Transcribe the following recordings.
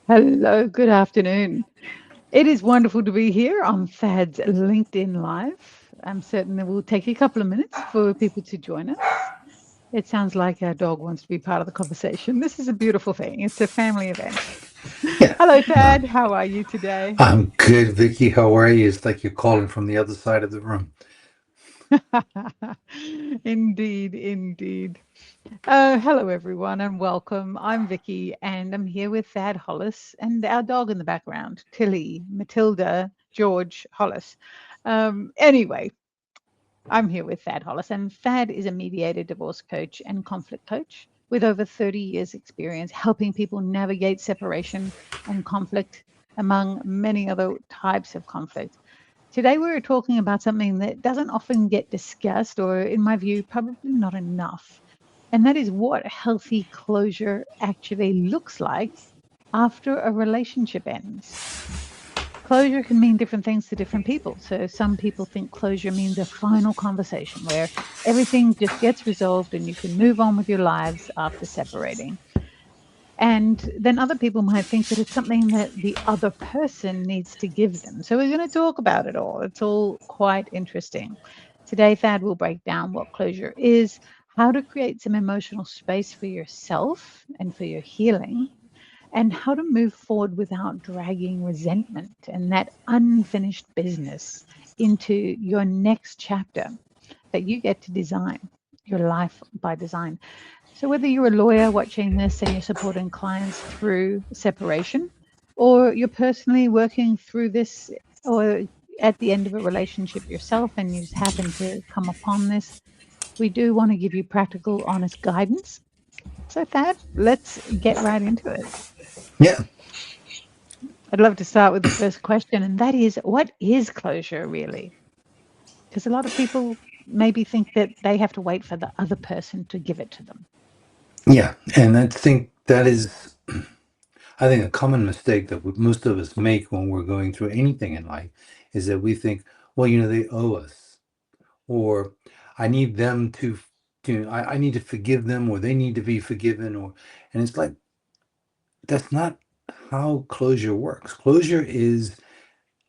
Hello, good afternoon. It is wonderful to be here on Thad's LinkedIn Live. I'm certain it will take a couple of minutes for people to join us. It sounds like our dog wants to be part of the conversation. This is a beautiful thing. It's a family event. Yeah. Hello, No. Thad. How are you today? I'm good, Vicky. How are you? It's like you're calling from the other side of the room. Indeed, indeed. Hello, everyone, and welcome. I'm Vicky, and I'm here with Thad Hollis and our dog in the background, Tilly, Matilda, George Hollis. Anyway, I'm here with Thad Hollis, and Thad is a mediator, divorce coach, and conflict coach with over 30 years' experience helping people navigate separation and conflict, among many other types of conflict. Today, we're talking about something that doesn't often get discussed, or in my view, probably not enough. And that is what healthy closure actually looks like after a relationship ends. Closure can mean different things to different people. So some people think closure means a final conversation where everything just gets resolved and you can move on with your lives after separating. And then other people might think that it's something that the other person needs to give them. So we're going to talk about it all. It's all quite interesting. Today, Thad will break down what closure is, how to create some emotional space for yourself and for your healing, and how to move forward without dragging resentment and that unfinished business into your next chapter that you get to design your life by design. So, whether you're a lawyer watching this and you're supporting clients through separation, or you're personally working through this, or at the end of a relationship yourself and you just happen to come upon this, we do want to give you practical, honest guidance. So, Thad, let's get right into it. Yeah. I'd love to start with the first question, and that is what is closure really? Because a lot of people maybe think that they have to wait for the other person to give it to them. Yeah. And I think a common mistake that most of us make when we're going through anything in life is that we think, well, they owe us, or I need them I need to forgive them, or they need to be forgiven, and it's like, that's not how closure works. Closure is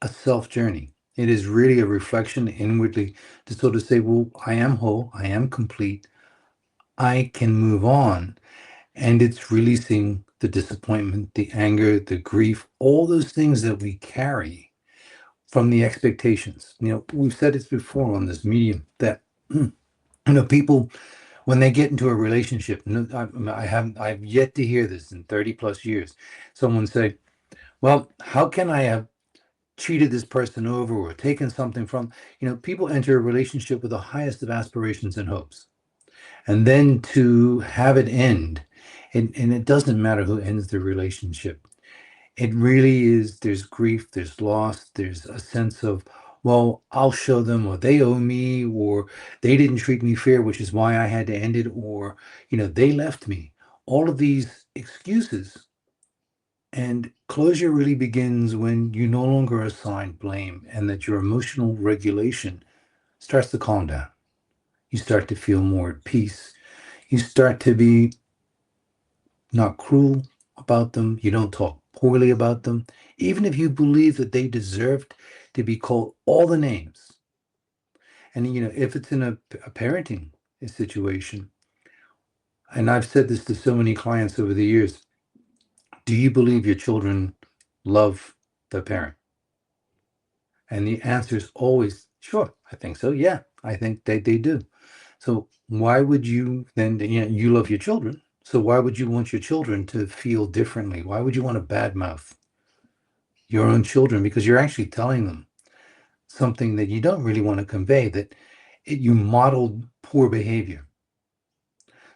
a self journey. It is really a reflection inwardly to sort of say, well, I am whole, I am complete, I can move on. And it's releasing the disappointment, the anger, the grief, all those things that we carry from the expectations. We've said this before on this medium that, people, when they get into a relationship, no, I've yet to hear this in 30 plus years. Someone say, well, how can I have cheated this person over or taken something from, people enter a relationship with the highest of aspirations and hopes. And then to have it end, and it doesn't matter who ends the relationship. It really is, there's grief, there's loss, there's a sense of, well, I'll show them, or they owe me, or they didn't treat me fair, which is why I had to end it, or, they left me. All of these excuses. And closure really begins when you no longer assign blame and that your emotional regulation starts to calm down. You start to feel more at peace. You start to be not cruel about them. You don't talk poorly about them. Even if you believe that they deserved to be called all the names. And, if it's in a parenting situation, and I've said this to so many clients over the years, do you believe your children love the parent? And the answer is always, sure, I think so. Yeah, I think they do. So why would you then, you love your children. So why would you want your children to feel differently? Why would you want to badmouth your own children? Because you're actually telling them something that you don't really want to convey, that you modeled poor behavior.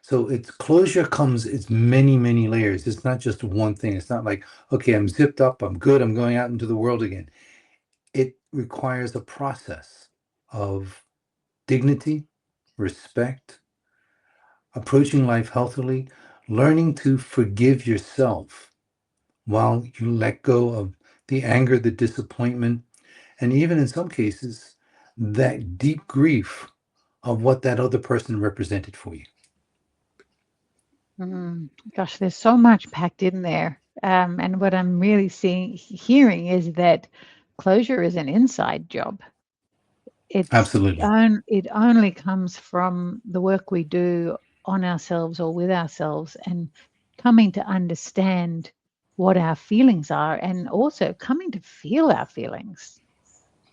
So it's closure comes, it's many, many layers. It's not just one thing. It's not like, okay, I'm zipped up, I'm good, I'm going out into the world again. It requires a process of dignity, respect, approaching life healthily, learning to forgive yourself while you let go of the anger, the disappointment, and even in some cases, that deep grief of what that other person represented for you. Mm, gosh, there's so much packed in there. And what I'm really hearing is that closure is an inside job. Absolutely. It only comes from the work we do on ourselves or with ourselves, and coming to understand what our feelings are, and also coming to feel our feelings.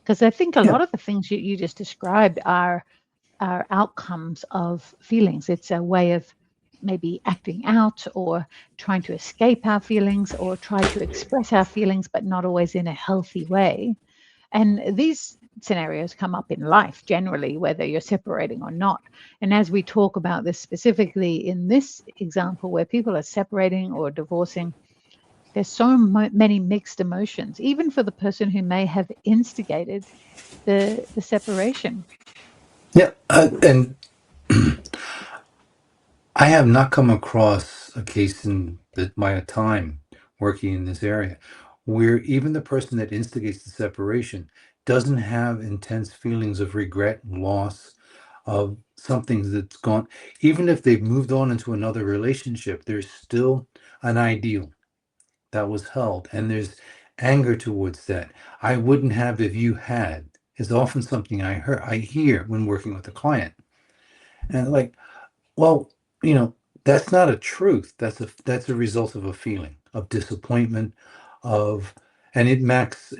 Because I think a Yeah. lot of the things you just described are outcomes of feelings. It's a way of maybe acting out or trying to escape our feelings or try to express our feelings, but not always in a healthy way. And these scenarios come up in life generally, whether you're separating or not. And as we talk about this specifically in this example, where people are separating or divorcing, there's so many mixed emotions, even for the person who may have instigated the separation. Yeah. And I have not come across a case in my time working in this area where even the person that instigates the separation doesn't have intense feelings of regret, loss, of something that's gone. Even if they've moved on into another relationship, there's still an ideal that was held, and there's anger towards that. I wouldn't have if you had, is often something I hear when working with a client. And like, well, you know, that's not a truth. That's a result of a feeling of disappointment, of and it masks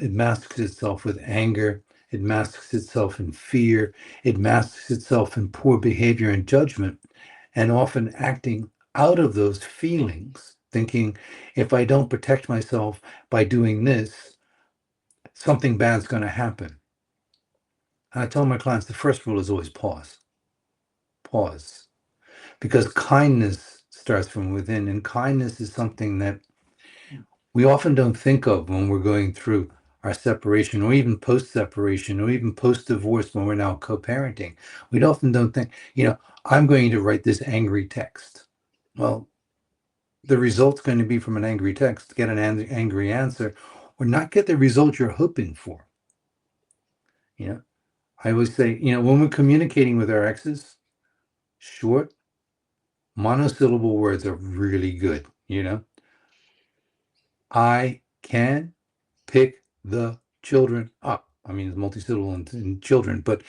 itself with anger, it masks itself in fear, it masks itself in poor behavior and judgment, and often acting out of those feelings, thinking if I don't protect myself by doing this, something bad's going to happen. And I tell my clients the first rule is always pause. Pause. Because kindness starts from within, and kindness is something that we often don't think of when we're going through our separation or even post separation or even post divorce when we're now co-parenting. We often don't think, I'm going to write this angry text. Well, the result's going to be from an angry text, get an angry answer, or not get the result you're hoping for. You know, I always say, when we're communicating with our exes, short, monosyllable words are really good. I can pick the children up. I mean, it's multisyllable in children, but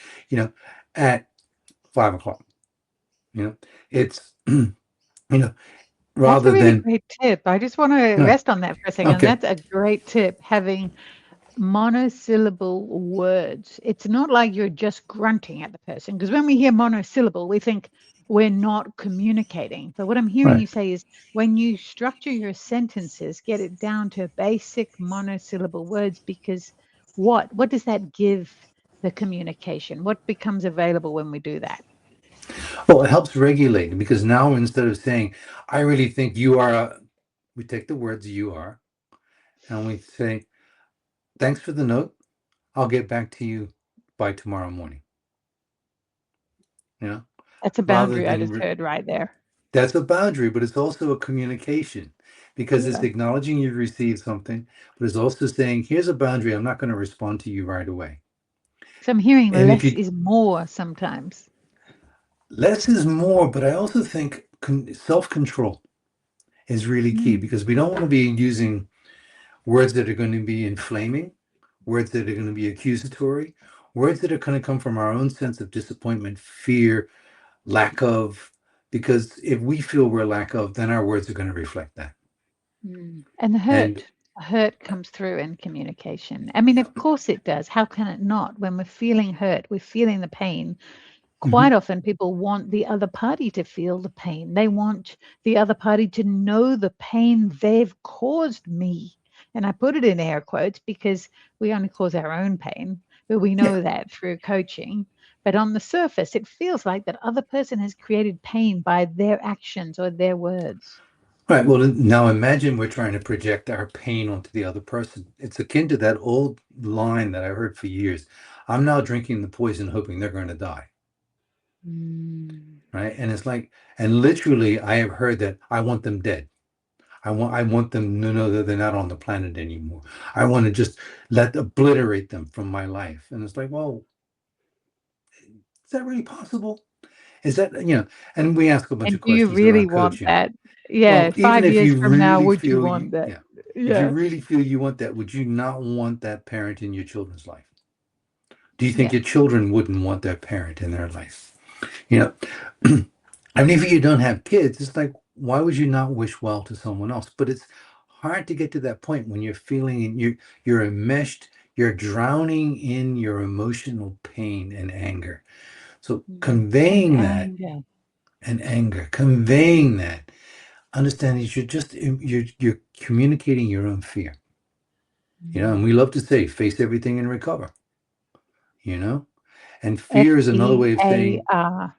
at 5 o'clock. You know, it's That's a rather really than great tip. I just want to no. rest on that for a second. Okay, That's a great tip, having monosyllable words. It's not like you're just grunting at the person, because when we hear monosyllable, we think we're not communicating. But what I'm hearing right. you say is when you structure your sentences, get it down to basic monosyllable words, because what does that give the communication? What becomes available when we do that? Well, it helps regulate because now instead of saying, "I really think you are," we take the words "you are" and we say, "Thanks for the note. I'll get back to you by tomorrow morning." You know, That's a rather boundary I than just heard right there. that's a boundary, but it's also a communication because it's Yeah. acknowledging you've received something, but it's also saying, here's a boundary. I'm not going to respond to you right away. So I'm hearing And if less you is more sometimes. less is more, but I also think self control is really key Mm, because we don't want to be using words that are going to be inflaming, words that are going to be accusatory, words that are going to come from our own sense of disappointment, fear, lack of. Because if we feel we're lack of, then our words are going to reflect that. And And the hurt comes through in communication. I mean, of course it does. How can it not? When we're feeling hurt, we're feeling the pain. Quite mhm, often, people want the other party to feel the pain. They want the other party to know the pain they've caused me. And I put it in air quotes because we only cause our own pain, but we yeah. know that through coaching. But on the surface, it feels like that other person has created pain by their actions or their words. All right. Well, now imagine we're trying to project our pain onto the other person. It's akin to that old line that I heard for years. I'm now drinking the poison, hoping they're going to die. Mm. Right. And it's like, and literally, I have heard that I want them dead. I want them to know that they're not on the planet anymore. I want to just obliterate them from my life. And it's like, well, is that really possible? Is that, and we ask a bunch And of do you questions really around want coaching. that? Yeah, Well, even 5 if years you from now, really would you feel want that? If you Yeah. really feel you want that, would you not want that parent in your children's life? Do you think Yeah. your children wouldn't want that parent in their life? You know, I mean, if you don't have kids, it's like, why would you not wish well to someone else? But it's hard to get to that point when you're feeling and you're enmeshed, you're drowning in your emotional pain and anger. So And conveying that anger. and anger, conveying that, understanding you're just you're communicating your own fear. And we love to say face everything and recover, you know? And fear is another way of saying, FEAR,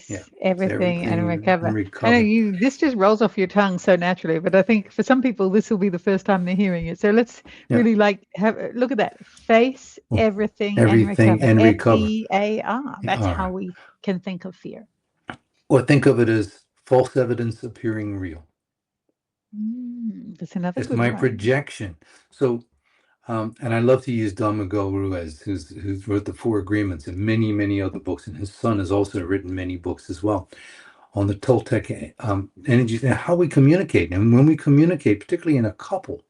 yeah, face it's everything and everything and recover. I know recover. this just rolls off your tongue so naturally, but I think for some people this will be the first time they're hearing it. So let's Yeah. really like have look at that. Face Well, everything and everything recover. and recover. FEAR. That's All how right. we can think of fear. Or think of it as false evidence appearing real. That's another It's good my one. projection. So, and I love to use Don Miguel Ruiz, who's wrote the Four Agreements and many other books, and his son has also written many books as well on the Toltec energies and how we communicate. And when we communicate, particularly in a couple,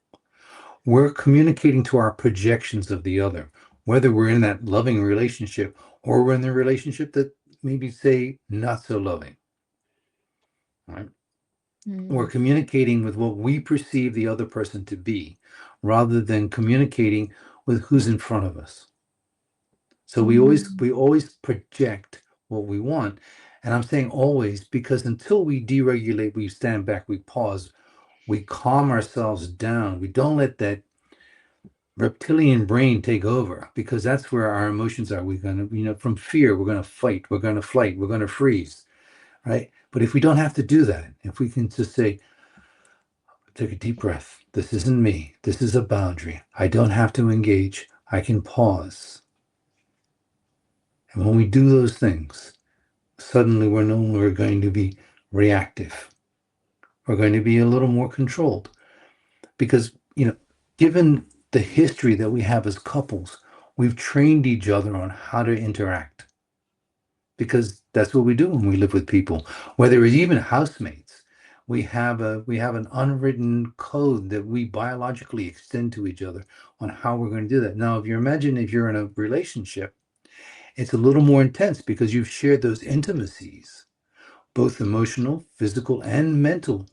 we're communicating to our projections of the other, whether we're in that loving relationship or we're in the relationship that maybe say not so loving. Right? We're Mm, communicating with what we perceive the other person to be, rather than communicating with who's in front of us. So we always mm, we always project what we want. And I'm saying always because until we deregulate, we stand back, we pause, we calm ourselves down. We don't let that reptilian brain take over, because that's where our emotions are. We're going to, from fear, we're going to fight, we're going to flight, we're going to freeze, right? But if we don't have to do that, if we can just say, take a deep breath, this isn't me, this is a boundary, I don't have to engage, I can pause. And when we do those things, suddenly we're no longer going to be reactive. We're going to be a little more controlled, because, given the history that we have as couples, we've trained each other on how to interact, because that's what we do when we live with people, whether it's even housemates. We have an unwritten code that we biologically extend to each other on how we're going to do that. Now, if you imagine, if you're in a relationship, it's a little more intense because you've shared those intimacies, both emotional, physical, and mental,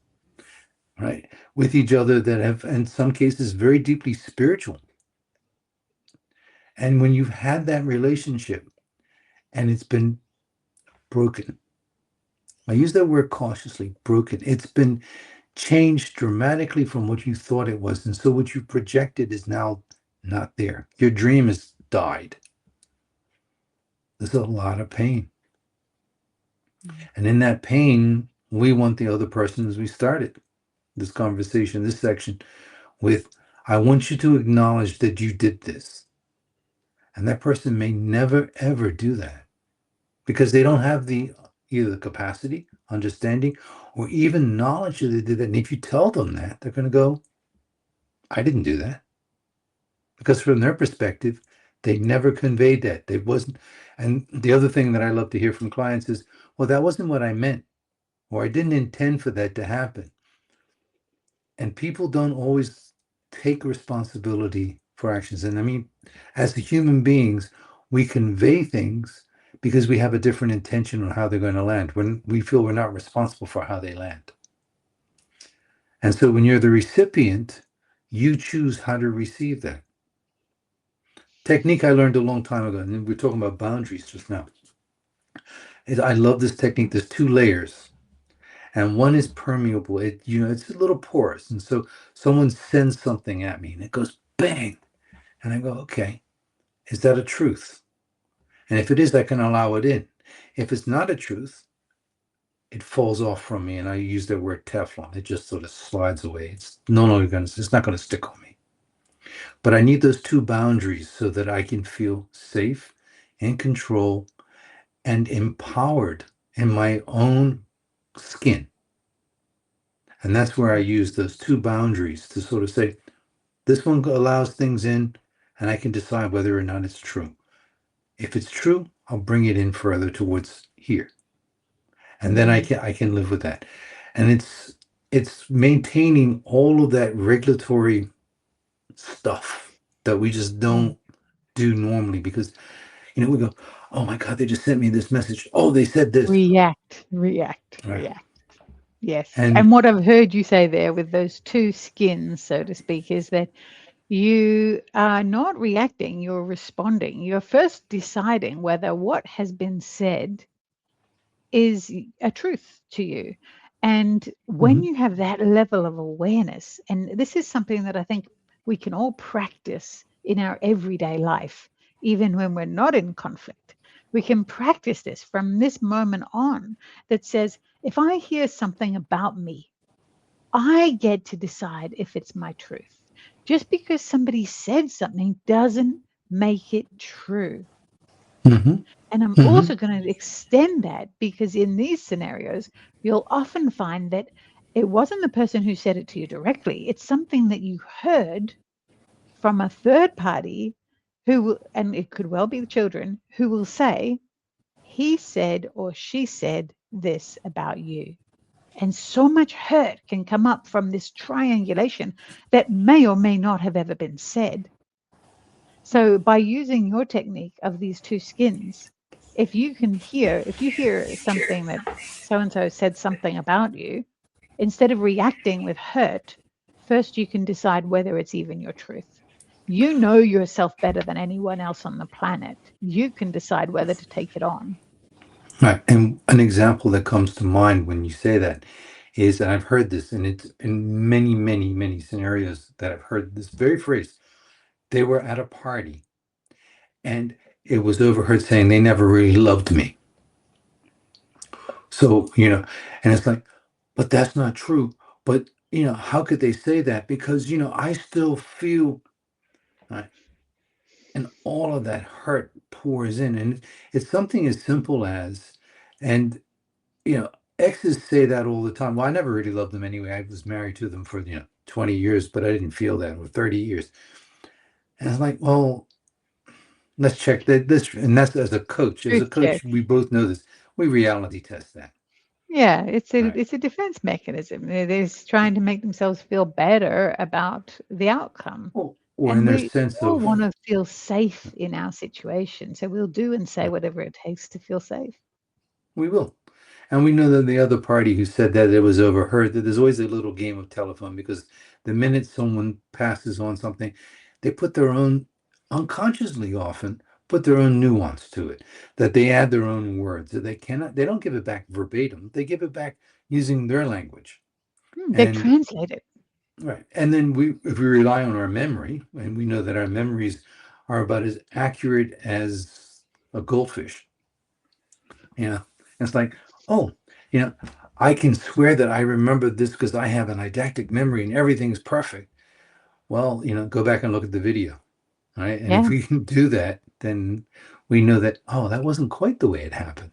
right, with each other, that have, in some cases, very deeply spiritual. And when you've had that relationship and it's been broken, I use that word cautiously, broken, it's been changed dramatically from what you thought it was. And so what you projected is now not there. Your dream has died. There's a lot of pain. And in that pain, we want the other person, as we started this conversation, this section, with, I want you to acknowledge that you did this. And that person may never, ever do that, because they don't have either the capacity, understanding, or even knowledge that they did that. And if you tell them that, they're going to go, I didn't do that. Because from their perspective, they never conveyed that. They wasn't. And the other thing that I love to hear from clients is, well, that wasn't what I meant, or I didn't intend for that to happen. And people don't always take responsibility for actions. And I mean, as the human beings, we convey things because we have a different intention on how they're going to land, when we feel we're not responsible for how they land. And so when you're the recipient, you choose how to receive that. Technique I learned a long time ago, and we're talking about boundaries just now. I love this technique. There's two layers, and one is permeable. It's a little porous, and so someone sends something at me, and it goes bang, and I go, okay, is that a truth? And if it is, I can allow it in. If it's not a truth, it falls off from me, and I use that word Teflon. It just sort of slides away. It's not going to stick on me. But I need those two boundaries so that I can feel safe, in control, and empowered in my own skin. And that's where I use those two boundaries to sort of say, this one allows things in, and I can decide whether or not it's true. If it's true, I'll bring it in further towards here. And then I mm, can live with that. And it's it's maintaining all of that regulatory stuff that we just Mm. don't do normally because we go, oh my God, they just sent me this message. Oh, they said this. React, react, Right. react. Yes. And And what I've heard you say there with those two skins, so to speak, is that you are not reacting, you're responding. You're first deciding whether what has been said is a truth to you. And when Mhm. you have that level of awareness, and this is something that I think we can all practice in our everyday life, even when we're not in conflict, we can practice this from this moment on that says, if I hear something about me, I get to decide if it's my truth. Just because somebody said something doesn't make it true. Mhm. And I'm Mhm. also going to extend that because in these scenarios, you'll often find that it wasn't the person who said it to you directly. It's something that you heard from a third party who will, and it could well be the children, who will say, he said or she said this about you. And so much hurt can come up from this triangulation that may or may not have ever been said. So by using your technique of these two skins, if you hear something that so and so said something about you, instead of reacting with hurt, first you can decide whether it's even your truth. You know yourself better than anyone else on the planet. You can decide whether to take it on. Right. And an example that comes to mind when you say that is, and I've heard this, and it's in many, many, many scenarios that I've heard this very phrase. They were at a party and it was overheard saying they never really loved me. So, and it's like, but that's not true. But, how could they say that? Because, I still feel, right, and all of that hurt pours in. And it's something as simple as, and you know, exes say that all the time. Well, I never really loved them anyway. I was married to them for 20 years, but I didn't feel that, or 30 years. And I was like, well, let's check that this, and that's as a coach. As a Truth check. coach, we both know this. We reality test that, Yeah, right? it's a defense mechanism. They're trying to make themselves feel better about the outcome. Or in And their we sense all of, want to feel safe in our situation. So we'll do and say whatever it takes to feel safe. we will. And we know that the other party who said that it was overheard, that there's always a little game of telephone because the minute someone passes on something, they put their own, unconsciously often, put their own nuance to it, that they add their own words, that they don't give it back verbatim, they give it back using their language. They And translate it. right. And then if we rely on our memory, and we know that our memories are about as accurate as a goldfish, you know, it's like, oh, you know, I can swear that I remember this because I have an eidetic memory and everything's perfect. Well, go back and look at the video, right? And if Yeah, we can do that, then we know that, oh, that wasn't quite the way it happened.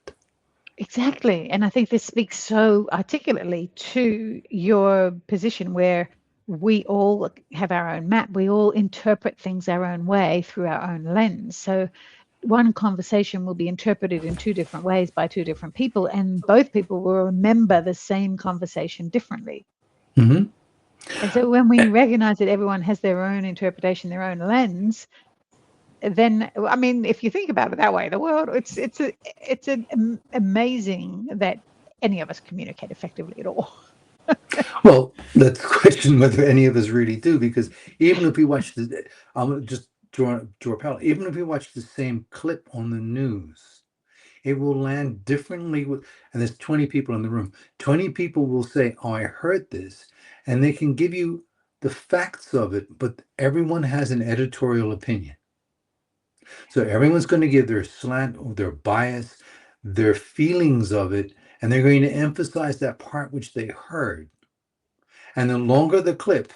exactly. And I think this speaks so articulately to your position where we all have our own map. We all interpret things our own way through our own lens. So one conversation will be interpreted in two different ways by two different people, and both people will remember the same conversation differently. Hmm. And so when we recognize that everyone has their own interpretation, their own lens, then I mean, if you think about it that way, the world it's amazing that any of us communicate effectively at all. Well, let's question whether any of us really do, because even if we watch I'm gonna just draw a parallel. Even if we watch the same clip on the news, it will land differently and there's 20 people in the room. 20 people will say, oh, I heard this, and they can give you the facts of it, but everyone has an editorial opinion. So everyone's going to give their slant or their bias, their feelings of it, and they're going to emphasize that part which they heard. And the longer the clip,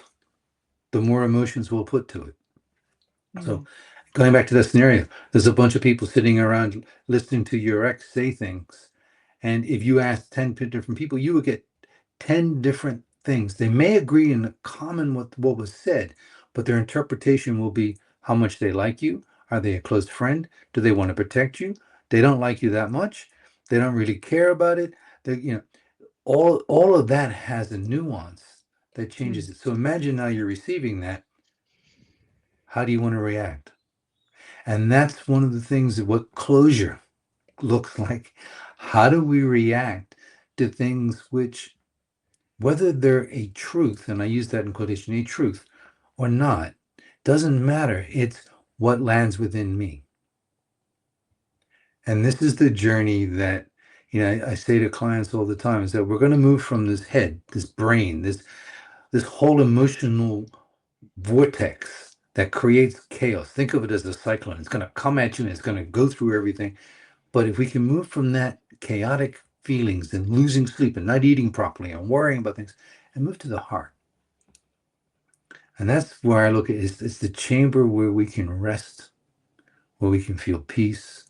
the more emotions we'll put to it. So Mm. going back to that scenario, there's a bunch of people sitting around listening to your ex say things. And if you ask 10 different people, you would get 10 different things. They may agree in a common with what was said, but their interpretation will be how much they like you. Are they a close friend? Do they want to protect you? They don't like you that much. They don't really care about it. They, all of that has a nuance that Mm. changes it. So imagine now you're receiving that. How do you want to react? And that's one of the things that what closure looks like. How do we react to things which, whether they're a truth, and I use that in quotation, a truth or not, doesn't matter. It's what lands within me. And this is the journey that, I say to clients all the time is that we're going to move from this head, this brain, this whole emotional vortex that creates chaos. Think of it as a cyclone. It's going to come at you and it's going to go through everything. But if we can move from that chaotic feelings and losing sleep and not eating properly and worrying about things and move to the heart. And that's where I look at it. It's the chamber where we can rest, where we can feel peace,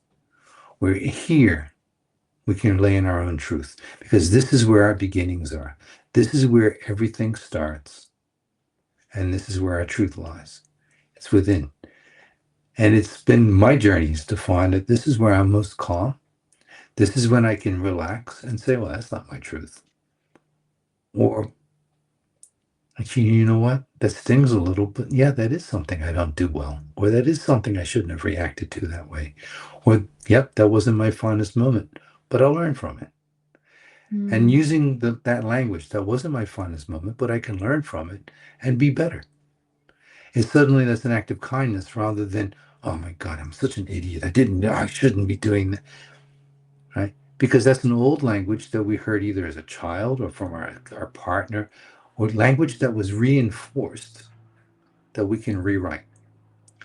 where here we can lay in our own truth. Because this is where our beginnings are. This is where everything starts. And this is where our truth lies. It's within. And it's been my journeys to find that this is where I'm most calm. This is when I can relax and say, well, that's not my truth. Or, actually, you know what? That stings a little, but yeah, that is something I don't do well. Or that is something I shouldn't have reacted to that way. Or, yep, that wasn't my finest moment, but I'll learn from it. And Mm. using that language, that wasn't my finest moment, but I can learn from it and be better. And suddenly that's an act of kindness rather than, oh my God, I'm such an idiot. I shouldn't be doing that. Right? Because that's an old language that we heard either as a child or from our partner, or language that was reinforced that we can rewrite.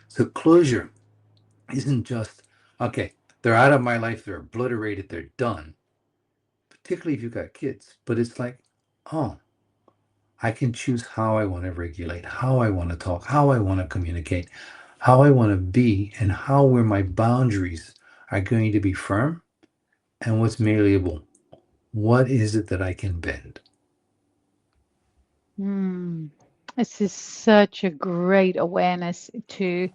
So closure isn't just, okay, they're out of my life, they're obliterated, they're done, particularly if you've got kids. But it's like, oh, I can choose how I want to regulate, how I want to talk, how I want to communicate, how I want to be, and how where my boundaries are going to be firm and what's malleable. What is it that I can bend? Mm. This is such a great awareness to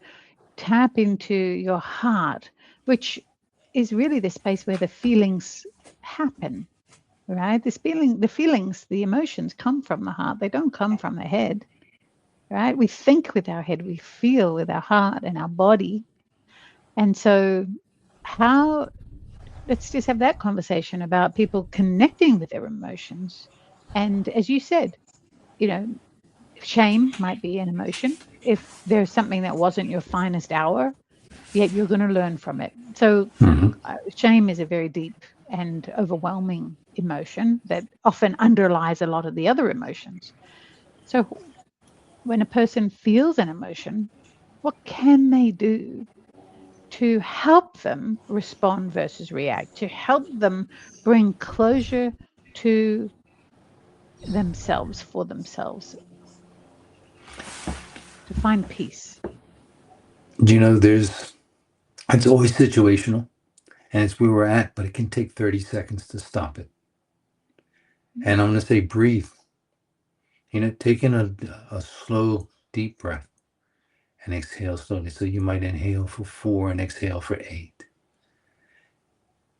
tap into your heart, which is really the space where the feelings happen, right? The feelings, the emotions come from the heart. They don't come from the head, right? We think with our head, we feel with our heart and our body. And so, how, let's just have that conversation about people connecting with their emotions. And as you said, you know, shame might be an emotion. If there's something that wasn't your finest hour, yet you're going to learn from it. So, Mhm. shame is a very deep and overwhelming emotion that often underlies a lot of the other emotions. So, when a person feels an emotion, what can they do to help them respond versus react, to help them bring closure to themselves for themselves, to find peace? Do you know it's always situational and it's where we're at, but it can take 30 seconds to stop it. And I'm going to say breathe. Take in a slow, deep breath and exhale slowly. So you might inhale for 4 and exhale for 8.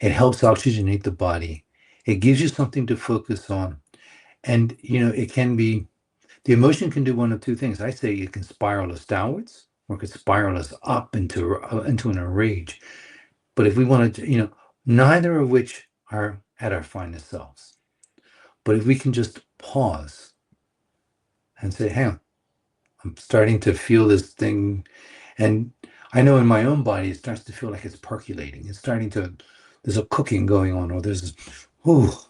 It helps oxygenate the body. It gives you something to focus on. And, it can be, the emotion can do one of two things. I say it can spiral us downwards or it can spiral us up into a rage. But if we want to, neither of which are at our finest selves. But if we can just pause and say, hang on, I'm starting to feel this thing. And I know in my own body, it starts to feel like it's percolating. There's a cooking going on, or oh,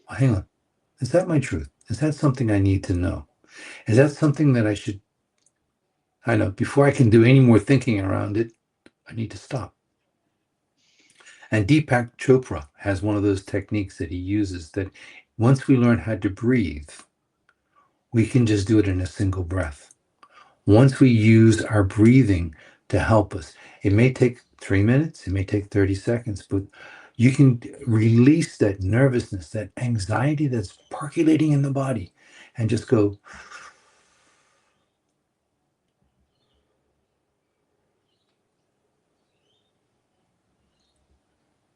hang on. Is that my truth? Is that something I need to know? Is that something that I know, before I can do any more thinking around it, I need to stop. And Deepak Chopra has one of those techniques that he uses that once we learn how to breathe, we can just do it in a single breath. Once we use our breathing to help us, it may take 3 minutes, it may take 30 seconds, but you can release that nervousness, that anxiety that's percolating in the body, and just go.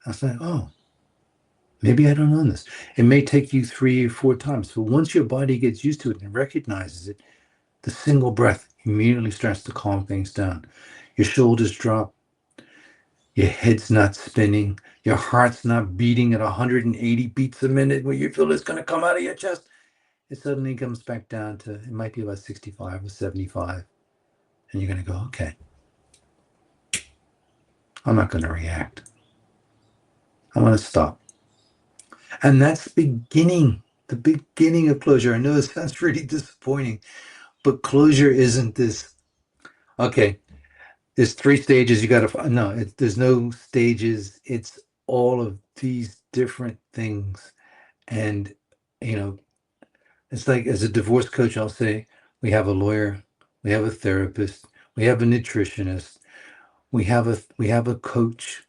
I was like, oh, Maybe I don't own this. It may take you 3 or 4 times, but once your body gets used to it and recognizes it, the single breath immediately starts to calm things down. Your shoulders drop, your head's not spinning, your heart's not beating at 180 beats a minute where you feel it's going to come out of your chest. It suddenly comes back down to, it might be about 65 or 75. And you're going to go, okay, I'm not going to react. I'm going to stop. And that's the beginning of closure. I know it sounds really disappointing, but closure isn't this, okay, there's 3 stages you got to, no, there's no stages. It's all of these different things. And, you know, it's like as a divorce coach, I'll say, we have a lawyer, we have a therapist, we have a nutritionist, we have a coach,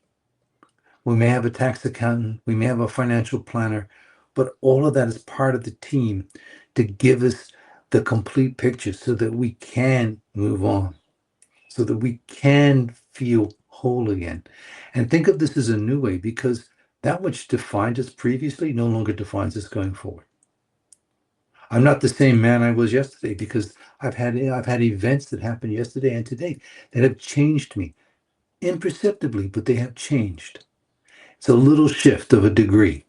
we may have a tax accountant, we may have a financial planner, but all of that is part of the team to give us the complete picture so that we can move on, so that we can feel whole again. And think of this as a new way because that which defined us previously no longer defines us going forward. I'm not the same man I was yesterday because I've had events that happened yesterday and today that have changed me imperceptibly, but they have changed. It's a little shift of a degree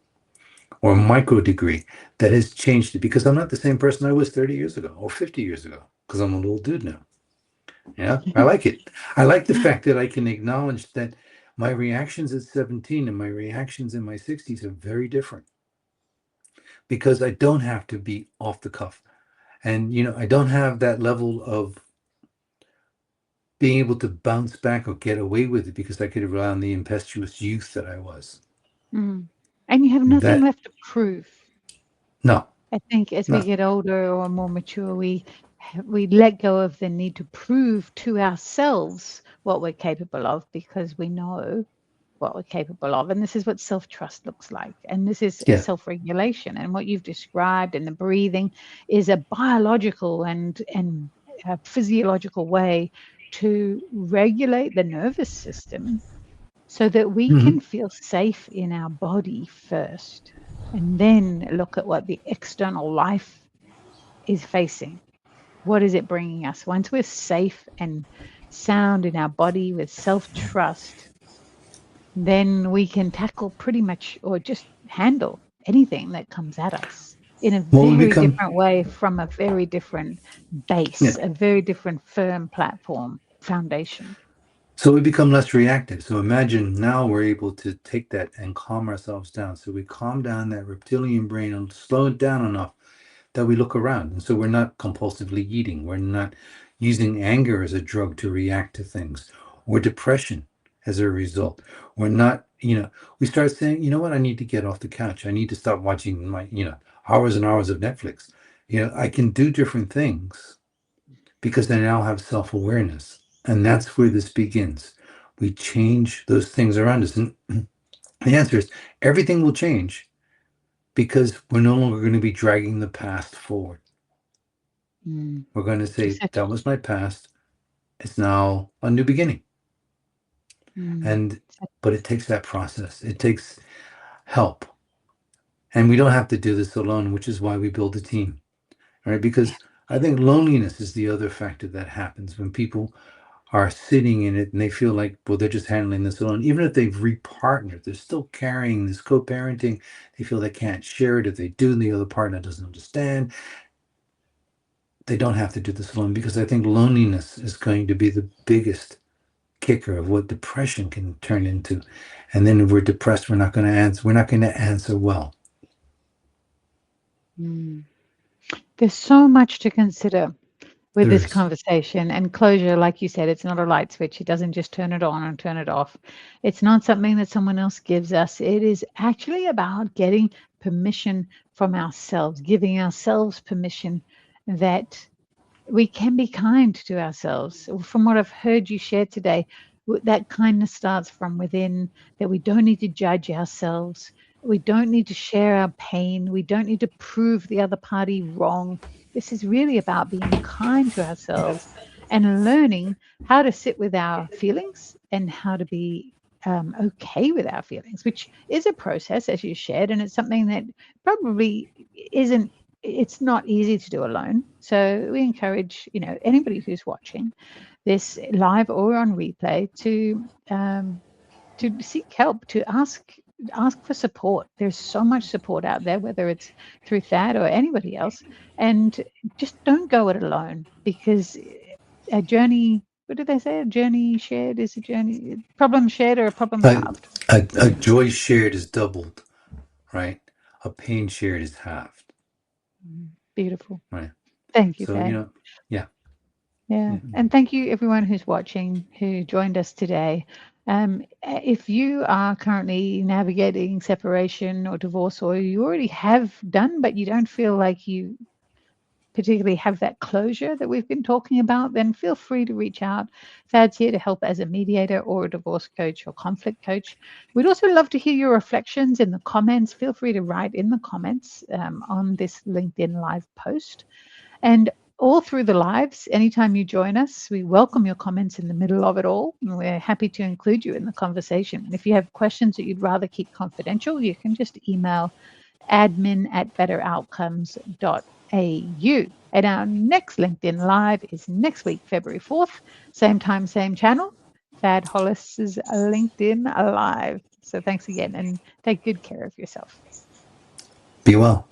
or a micro degree that has changed it because I'm not the same person I was 30 years ago or 50 years ago because I'm a little dude now. Yeah, I like it. I like the fact that I can acknowledge that my reactions at 17 and my reactions in my 60s are very different because I don't have to be off the cuff. And, I don't have that level of being able to bounce back or get away with it because I could rely on the impetuous youth that I was. Mm. And you have nothing That, left to prove. no, I think as we no, get older or more mature, we let go of the need to prove to ourselves what we're capable of because we know what we're capable of. And this is what self trust looks like. And this is yeah. self regulation. And what you've described and the breathing is a biological and a physiological way to regulate the nervous system so that we Hmm. can feel safe in our body first and then look at what the external life is facing. What is it bringing us? Once we're safe and sound in our body with self trust, then we can tackle pretty much or just handle anything that comes at us in a Well, we very become, different way from a very different yeah. base, a very different firm platform foundation. So we become less reactive. So imagine now we're able to take that and calm ourselves down. So we calm down that reptilian brain and slow it down enough that we look around. And so we're not compulsively eating. We're not using anger as a drug to react to things or depression as a result. We're not, we start saying, you know what, I need to get off the couch. I need to stop watching my, hours and hours of Netflix. I can do different things because I now have self awareness. And that's where this begins. We change those things around us. And the answer is everything will change because we're no longer going to be dragging the past forward. Mm. We're going to say, Such, that was my past. It's now a new beginning. mm, And, such, but it takes that process, it takes help. And we don't have to do this alone, which is why we build a team, right? yeah. Because I think loneliness is the other factor that happens when people are sitting in it and they feel like, well, they're just handling this alone. Even if they've repartnered, they're still carrying this co-parenting. They feel they can't share it. If they do, the other partner doesn't understand. They don't have to do this alone because I think loneliness is going to be the biggest kicker of what depression can turn into. And then if we're depressed, we're not going to answer. We're not going to answer well. Mm. There's so much to consider with There this is. conversation and closure. Like you said, it's not a light switch. It doesn't just turn it on and turn it off. It's not something that someone else gives us. It is actually about getting permission from ourselves, giving ourselves permission that we can be kind to ourselves. From what I've heard you share today, that kindness starts from within, that we don't need to judge ourselves. We don't need to share our pain. We don't need to prove the other party wrong. This is really about being kind to ourselves and learning how to sit with our feelings and how to be okay with our feelings, which is a process, as you shared, and it's something that probably isn't. It's not easy to do alone. So we encourage, anybody who's watching this live or on replay to seek help, to ask for support. There's so much support out there, whether it's through Thad or anybody else, and just don't go it alone, because a journey. What do they say? A journey shared is a journey. Problem shared or a problem A, halved. a joy shared is doubled, right? A pain shared is halved, Beautiful. right? Thank you, So, Thad. yeah. Yeah. Yeah. And thank you, everyone who's watching, who joined us today. If you are currently navigating separation or divorce, or you already have done, but you don't feel like you particularly have that closure that we've been talking about, then feel free to reach out. Thad's here to help as a mediator or a divorce coach or conflict coach. We'd also love to hear your reflections in the comments. Feel free to write in the comments on this LinkedIn Live post. And all through the lives, anytime you join us, we welcome your comments in the middle of it all. And we're happy to include you in the conversation. And if you have questions that you'd rather keep confidential, you can just email admin@betteroutcomes.au. And our next LinkedIn Live is next week, February 4th, same time, same channel. Thad Hollis's LinkedIn Live. So thanks again, and take good care of yourself. Be well.